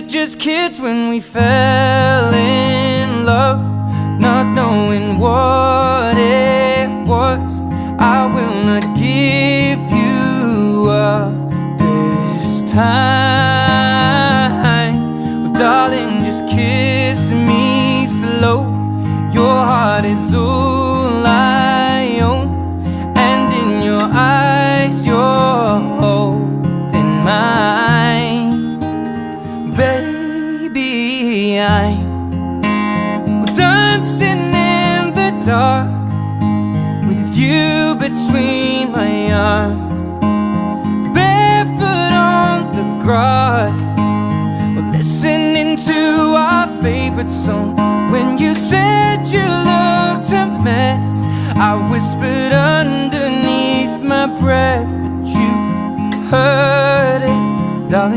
just kids when we fell in love, not knowing what it was. I will not give you up this time. Well, darling, just kiss me slow. Your heart is all I own, and in your eyes you're holding mine. Baby, I'm dancing in the dark with you between my arms, barefoot on the grass. We're listening to our favorite song. When you said you looked a mess, I whispered underneath my breath, but you heard it, darling.